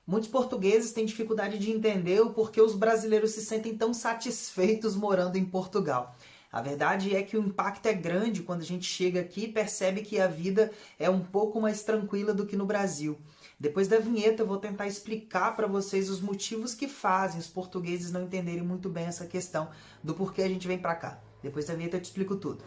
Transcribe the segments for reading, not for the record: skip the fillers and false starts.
Muitos portugueses têm dificuldade de entender o porquê os brasileiros se sentem tão satisfeitos morando em Portugal. A verdade é que o impacto é grande quando a gente chega aqui e percebe que a vida é um pouco mais tranquila do que no Brasil. Depois da vinheta eu vou tentar explicar para vocês os motivos que fazem os portugueses não entenderem muito bem essa questão do porquê a gente vem para cá. Depois da vinheta eu te explico tudo.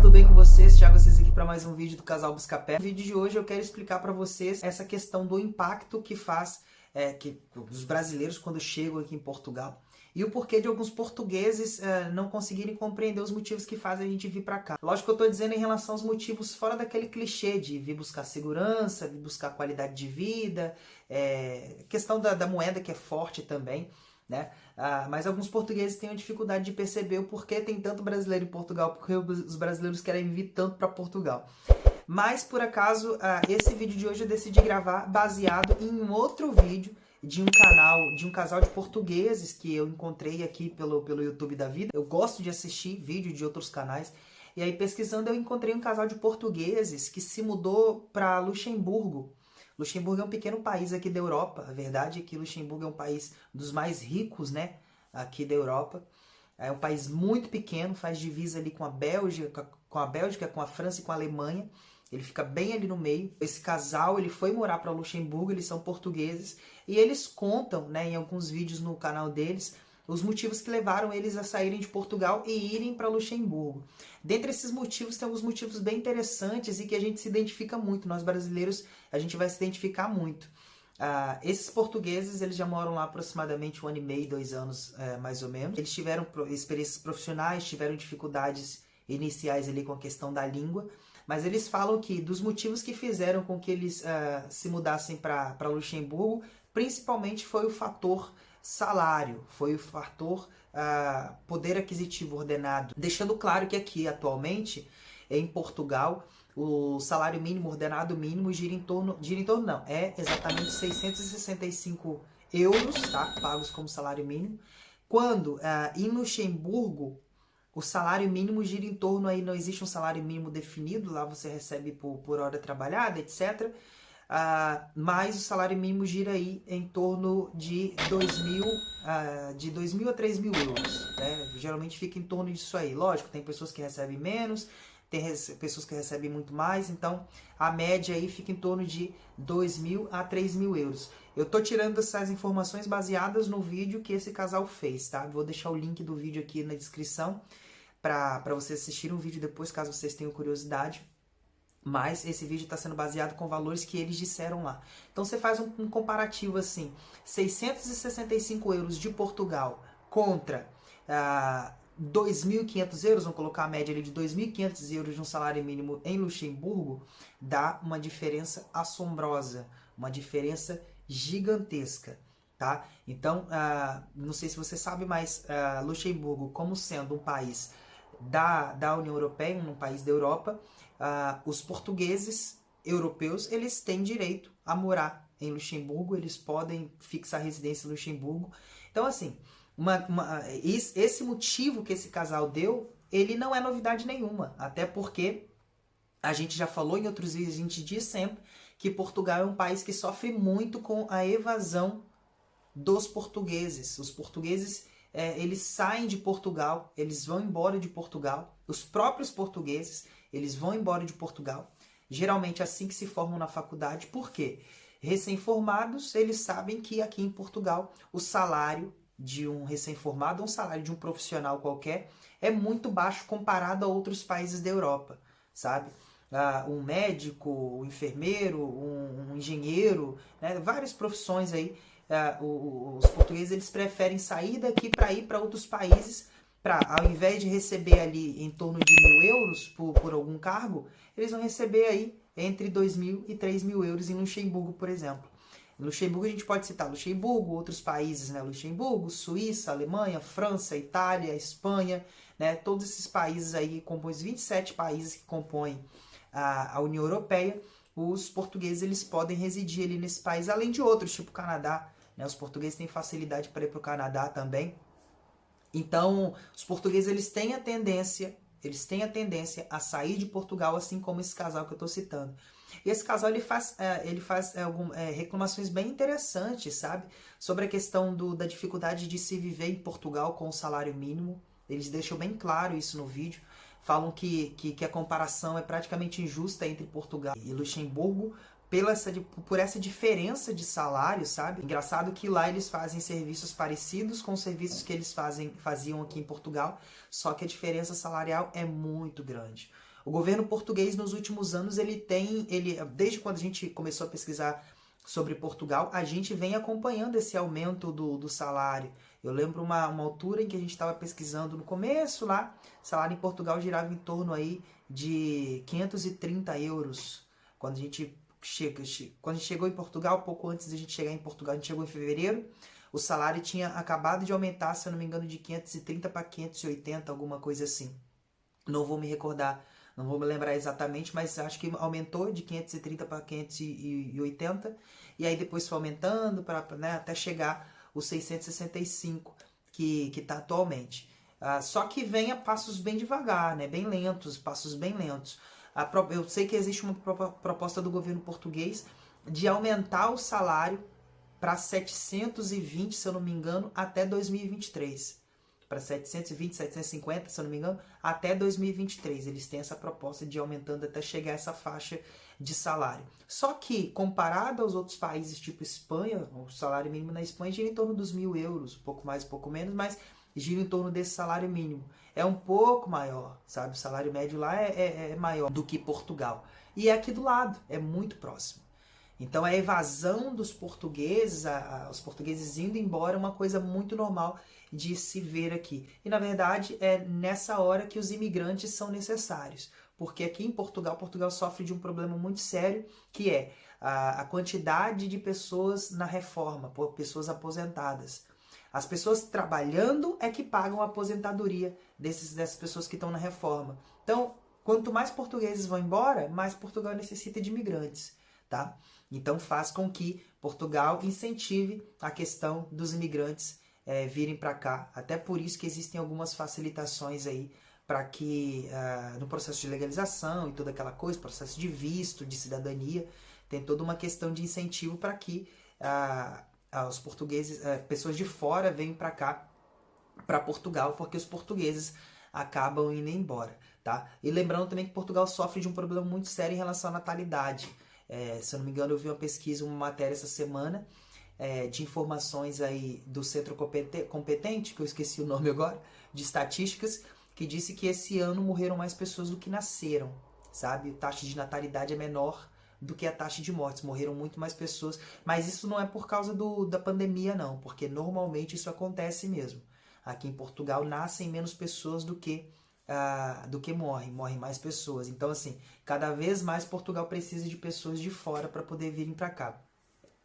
Tudo bem com vocês? Thiago, vocês aqui para mais um vídeo do Casal Buscapé. No vídeo de hoje eu quero explicar para vocês essa questão do impacto que faz os brasileiros quando chegam aqui em Portugal e o porquê de alguns portugueses não conseguirem compreender os motivos que fazem a gente vir para cá. Lógico que eu estou dizendo em relação aos motivos fora daquele clichê de vir buscar segurança, vir buscar qualidade de vida, questão da moeda que é forte também, né? Mas alguns portugueses têm a dificuldade de perceber o porquê tem tanto brasileiro em Portugal, porque os brasileiros querem vir tanto para Portugal. Mas, por acaso, esse vídeo de hoje eu decidi gravar baseado em um outro vídeo de um casal de portugueses que eu encontrei aqui pelo YouTube da vida. Eu gosto de assistir vídeo de outros canais. E aí, pesquisando, eu encontrei um casal de portugueses que se mudou para Luxemburgo. Luxemburgo é um pequeno país aqui da Europa. A verdade é que Luxemburgo é um país dos mais ricos, né, aqui da Europa. É um país muito pequeno, faz divisa ali com a Bélgica, com a França e com a Alemanha. Ele fica bem ali no meio. Esse casal, ele foi morar para Luxemburgo, eles são portugueses. E eles contam, né, em alguns vídeos no canal deles, os motivos que levaram eles a saírem de Portugal e irem para Luxemburgo. Dentre esses motivos, tem alguns motivos bem interessantes e que a gente se identifica muito. Nós brasileiros, a gente vai se identificar muito. Esses portugueses, eles já moram lá aproximadamente 1 ano e meio, 2 anos, mais ou menos. Eles tiveram experiências profissionais, tiveram dificuldades iniciais ali com a questão da língua, mas eles falam que dos motivos que fizeram com que eles se mudassem para Luxemburgo, principalmente foi o fator salário, foi o fator poder aquisitivo ordenado. Deixando claro que aqui, atualmente, em Portugal, o salário mínimo, ordenado mínimo, é exatamente 665 euros, tá? Pagos como salário mínimo. Quando em Luxemburgo, o salário mínimo gira em torno, aí não existe um salário mínimo definido, lá você recebe por hora trabalhada, etc., mas o salário mínimo gira aí em torno de 2.000 a 3.000 euros, né? Geralmente fica em torno disso aí. Lógico, tem pessoas que recebem menos, tem pessoas que recebem muito mais, então a média aí fica em torno de 2.000 a 3.000 euros. Eu tô tirando essas informações baseadas no vídeo que esse casal fez, tá? Vou deixar o link do vídeo aqui na descrição para vocês assistirem o vídeo depois, caso vocês tenham curiosidade. Mas esse vídeo está sendo baseado com valores que eles disseram lá. Então você faz um comparativo assim, 665 euros de Portugal contra 2.500 euros, vamos colocar a média ali de 2.500 euros de um salário mínimo em Luxemburgo, dá uma diferença assombrosa, uma diferença gigantesca, tá? Então, não sei se você sabe, mas Luxemburgo, como sendo um país da União Europeia, um país da Europa, os portugueses europeus, eles têm direito a morar em Luxemburgo, eles podem fixar residência em Luxemburgo. Então, assim, esse motivo que esse casal deu, ele não é novidade nenhuma, até porque a gente já falou em outros vídeos, a gente diz sempre que Portugal é um país que sofre muito com a evasão dos portugueses. Os portugueses, eles saem de Portugal, eles vão embora de Portugal, os próprios portugueses, eles vão embora de Portugal, geralmente assim que se formam na faculdade. Por quê? Recém-formados, eles sabem que aqui em Portugal o salário de um recém-formado, um salário de um profissional qualquer, é muito baixo comparado a outros países da Europa, sabe? Um médico, um enfermeiro, um engenheiro, né? Várias profissões aí. Os portugueses, eles preferem sair daqui para ir para outros países, para, ao invés de receber ali em torno de 1.000 euros por algum cargo, eles vão receber aí entre 2.000 e 3.000 euros em Luxemburgo, por exemplo. Em Luxemburgo a gente pode citar Luxemburgo, outros países, né? Luxemburgo, Suíça, Alemanha, França, Itália, Espanha, né? Todos esses países aí que compõem, os 27 países que compõem a União Europeia, os portugueses eles podem residir ali nesse país, além de outros, tipo o Canadá, né? Os portugueses têm facilidade para ir para o Canadá também. Então, os portugueses eles têm a tendência a sair de Portugal, assim como esse casal que eu estou citando. E esse casal ele faz reclamações bem interessantes, sabe? Sobre a questão da dificuldade de se viver em Portugal com o salário mínimo. Eles deixam bem claro isso no vídeo. Falam que a comparação é praticamente injusta entre Portugal e Luxemburgo por essa diferença de salário, sabe? Engraçado que lá eles fazem serviços parecidos com os serviços que eles faziam aqui em Portugal, só que a diferença salarial é muito grande. O governo português nos últimos anos, desde quando a gente começou a pesquisar sobre Portugal, a gente vem acompanhando esse aumento do salário. Eu lembro uma altura em que a gente estava pesquisando no começo lá, o salário em Portugal girava em torno aí de 530 euros. Quando a gente chegou em Portugal, pouco antes de a gente chegar em Portugal, a gente chegou em fevereiro, o salário tinha acabado de aumentar, se eu não me engano, de 530 para 580, alguma coisa assim. Não vou me recordar, não vou me lembrar exatamente, mas acho que aumentou de 530 para 580, e aí depois foi aumentando né, até chegar os 665 que está atualmente. Só que vem a passos bem devagar, né, bem lentos, passos bem lentos. Eu sei que existe uma proposta do governo português de aumentar o salário para 720, se eu não me engano, até 2023. Para 720, 750, se eu não me engano, até 2023. Eles têm essa proposta de ir aumentando até chegar a essa faixa de salário. Só que, comparado aos outros países, tipo Espanha, o salário mínimo na Espanha gira em torno dos 1.000 euros, um pouco mais, um pouco menos, mas gira em torno desse salário mínimo. É um pouco maior, sabe? O salário médio lá é maior do que Portugal. E é aqui do lado, é muito próximo. Então a evasão dos portugueses, os portugueses indo embora é uma coisa muito normal de se ver aqui. E na verdade é nessa hora que os imigrantes são necessários. Porque aqui em Portugal sofre de um problema muito sério, que é a quantidade de pessoas na reforma, pessoas aposentadas. As pessoas trabalhando é que pagam a aposentadoria dessas pessoas que estão na reforma. Então, quanto mais portugueses vão embora, mais Portugal necessita de imigrantes, tá? Então faz com que Portugal incentive a questão dos imigrantes virem para cá. Até por isso que existem algumas facilitações aí para que no processo de legalização e toda aquela coisa, processo de visto, de cidadania, tem toda uma questão de incentivo para que os portugueses, pessoas de fora venham para cá, para Portugal, porque os portugueses acabam indo embora, tá? E lembrando também que Portugal sofre de um problema muito sério em relação à natalidade. Se eu não me engano, eu vi uma pesquisa, uma matéria essa semana, de informações aí do Centro Competente, que eu esqueci o nome agora, de estatísticas, que disse que esse ano morreram mais pessoas do que nasceram, sabe? A taxa de natalidade é menor do que a taxa de mortes, morreram muito mais pessoas, mas isso não é por causa da pandemia não, porque normalmente isso acontece mesmo. Aqui em Portugal nascem menos pessoas do que morrem mais pessoas. Então assim, cada vez mais Portugal precisa de pessoas de fora para poder virem para cá.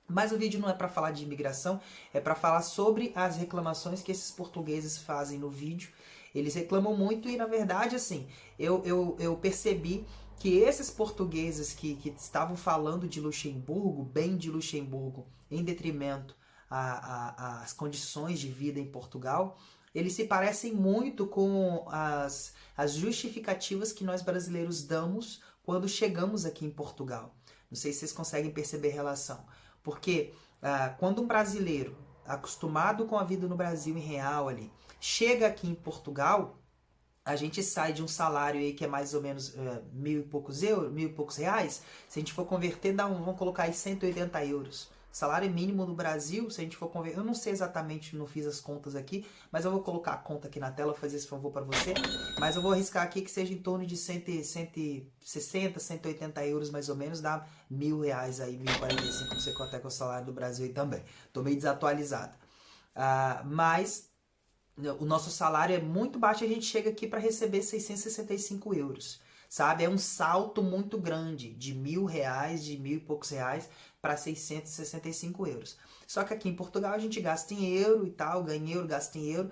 Mas o vídeo não é para falar de imigração, é para falar sobre as reclamações que esses portugueses fazem no vídeo. Eles reclamam muito e na verdade assim, eu percebi que esses portugueses que estavam falando de Luxemburgo, bem de Luxemburgo, em detrimento às condições de vida em Portugal, eles se parecem muito com as justificativas que nós brasileiros damos quando chegamos aqui em Portugal. Não sei se vocês conseguem perceber a relação. Porque quando um brasileiro, acostumado com a vida no Brasil em real ali, chega aqui em Portugal, a gente sai de um salário aí que é mais ou menos 1.000 e poucos euros, 1.000 e poucos reais. Se a gente for converter, vamos colocar aí 180 euros. Salário mínimo no Brasil, se a gente for converter, eu não sei exatamente, não fiz as contas aqui, mas eu vou colocar a conta aqui na tela, vou fazer esse favor para você. Mas eu vou arriscar aqui que seja em torno de 160, 180 euros mais ou menos, dá R$1.000 aí, 1.045, não sei quanto é que é o salário do Brasil aí também. Tô meio desatualizado. Mas o nosso salário é muito baixo e a gente chega aqui para receber 665 euros. Sabe? É um salto muito grande, de R$1.000, de 1.000 e poucos reais, para 665 euros. Só que aqui em Portugal a gente gasta em euro e tal, ganha em euro, gasta em euro,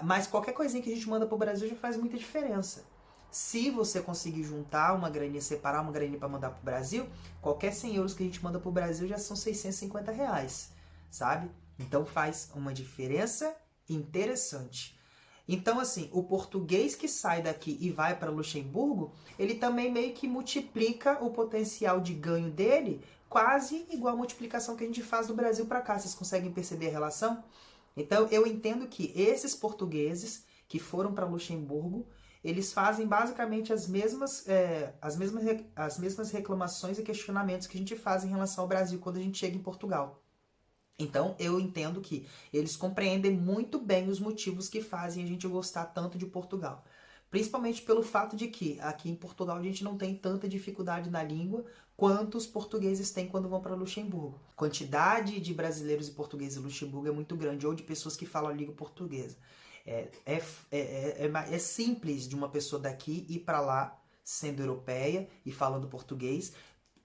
mas qualquer coisinha que a gente manda para o Brasil já faz muita diferença. Se você conseguir juntar uma graninha, separar uma graninha para mandar para o Brasil, qualquer 100 euros que a gente manda para o Brasil já são 650 reais, sabe? Então faz uma diferença interessante. Então, assim, o português que sai daqui e vai para Luxemburgo, ele também meio que multiplica o potencial de ganho dele, quase igual a multiplicação que a gente faz do Brasil para cá. Vocês conseguem perceber a relação? Então, eu entendo que esses portugueses que foram para Luxemburgo, eles fazem basicamente as mesmas reclamações e questionamentos que a gente faz em relação ao Brasil quando a gente chega em Portugal. Então, eu entendo que eles compreendem muito bem os motivos que fazem a gente gostar tanto de Portugal. Principalmente pelo fato de que aqui em Portugal a gente não tem tanta dificuldade na língua quanto os portugueses têm quando vão para Luxemburgo. A quantidade de brasileiros e portugueses em Luxemburgo é muito grande, ou de pessoas que falam a língua portuguesa. É simples de uma pessoa daqui ir para lá, sendo europeia e falando português,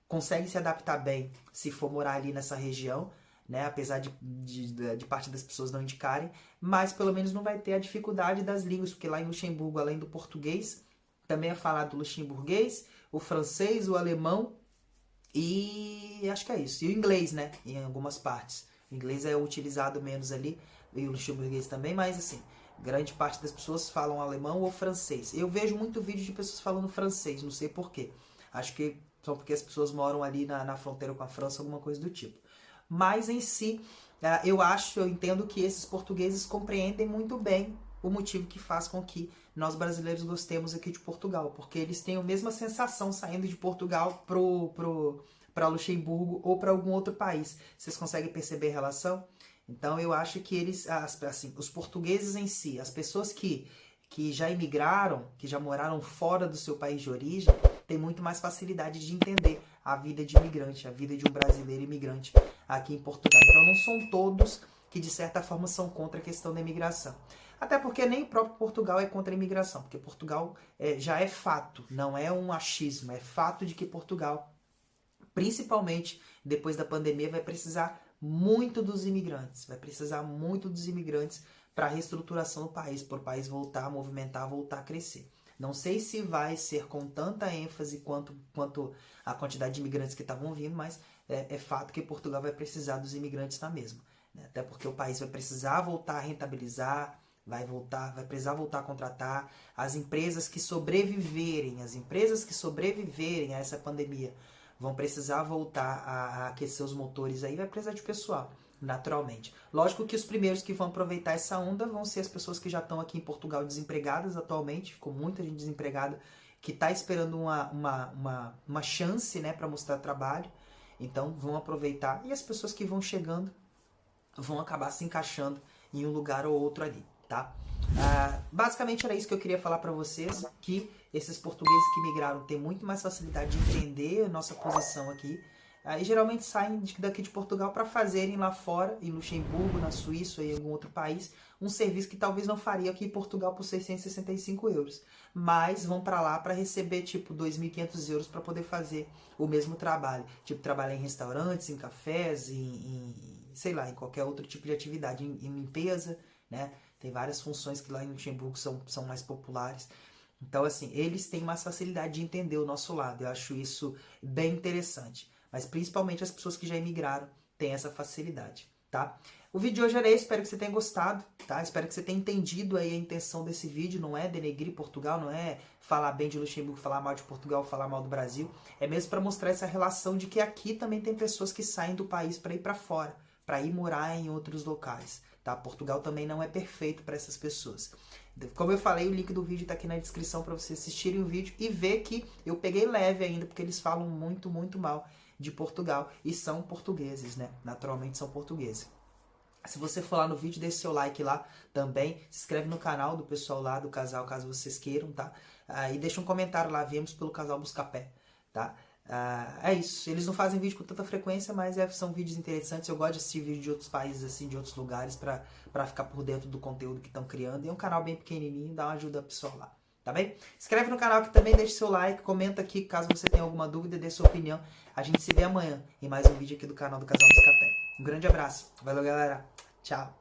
consegue se adaptar bem se for morar ali nessa região, né? Apesar de parte das pessoas não indicarem, mas pelo menos não vai ter a dificuldade das línguas, porque lá em Luxemburgo, além do português, também é falado o luxemburguês, o francês, o alemão e acho que é isso. E o inglês, né? Em algumas partes. O inglês é utilizado menos ali, e o luxemburguês também, mas assim, grande parte das pessoas falam alemão ou francês. Eu vejo muito vídeo de pessoas falando francês, não sei porquê. Acho que só porque as pessoas moram ali na fronteira com a França, alguma coisa do tipo. Mas em si, eu entendo que esses portugueses compreendem muito bem o motivo que faz com que nós brasileiros gostemos aqui de Portugal, porque eles têm a mesma sensação saindo de Portugal para Luxemburgo ou para algum outro país. Vocês conseguem perceber a relação? Então eu acho que assim, os portugueses em si, as pessoas que já imigraram, que já moraram fora do seu país de origem, têm muito mais facilidade de entender a vida de imigrante, a vida de um brasileiro imigrante aqui em Portugal. Então não são todos que de certa forma são contra a questão da imigração. Até porque nem o próprio Portugal é contra a imigração, porque Portugal já é fato, não é um achismo, é fato de que Portugal, principalmente depois da pandemia, vai precisar muito dos imigrantes, para a reestruturação do país, para o país voltar a movimentar, voltar a crescer. Não sei se vai ser com tanta ênfase quanto a quantidade de imigrantes que estavam vindo, mas é fato que Portugal vai precisar dos imigrantes na mesma, né? Até porque o país vai precisar voltar a rentabilizar, vai precisar voltar a contratar. As empresas que sobreviverem a essa pandemia vão precisar voltar a aquecer os motores aí, vai precisar de pessoal, naturalmente. Lógico que os primeiros que vão aproveitar essa onda vão ser as pessoas que já estão aqui em Portugal desempregadas atualmente, ficou muita gente desempregada, que está esperando uma chance, né, para mostrar trabalho, então vão aproveitar, e as pessoas que vão chegando vão acabar se encaixando em um lugar ou outro ali, tá? Basicamente era isso que eu queria falar para vocês, que esses portugueses que migraram têm muito mais facilidade de entender a nossa posição aqui, e geralmente saem daqui de Portugal para fazerem lá fora, em Luxemburgo, na Suíça ou em algum outro país, um serviço que talvez não faria aqui em Portugal por 665 euros. Mas vão para lá para receber tipo 2.500 euros para poder fazer o mesmo trabalho. Tipo, trabalhar em restaurantes, em cafés, sei lá, em qualquer outro tipo de atividade, em limpeza, né? Tem várias funções que lá em Luxemburgo são mais populares. Então, assim, eles têm mais facilidade de entender o nosso lado. Eu acho isso bem interessante. Mas principalmente as pessoas que já emigraram têm essa facilidade, tá? O vídeo de hoje era esse, espero que você tenha gostado, tá? Espero que você tenha entendido aí a intenção desse vídeo, não é denegrir Portugal, não é falar bem de Luxemburgo, falar mal de Portugal, falar mal do Brasil. É mesmo para mostrar essa relação de que aqui também tem pessoas que saem do país para ir para fora, para ir morar em outros locais, tá? Portugal também não é perfeito para essas pessoas. Como eu falei, o link do vídeo está aqui na descrição para vocês assistirem o vídeo e ver que eu peguei leve ainda, porque eles falam muito, muito mal de Portugal e são portugueses, né? Naturalmente são portugueses. Se você for lá no vídeo, deixe seu like lá também, se inscreve no canal do pessoal lá, do casal, caso vocês queiram, tá? E deixa um comentário lá, viemos pelo casal Buscapé, tá? É isso, eles não fazem vídeo com tanta frequência, mas são vídeos interessantes. Eu gosto de assistir vídeos de outros países, assim, de outros lugares, pra ficar por dentro do conteúdo que estão criando. E é um canal bem pequenininho, dá uma ajuda pro pessoal lá, tá? tá bem? Inscreve no canal aqui também, deixa seu like, comenta aqui caso você tenha alguma dúvida, dê sua opinião. A gente se vê amanhã em mais um vídeo aqui do canal do Casal Buscapé. Um grande abraço. Valeu, galera. Tchau.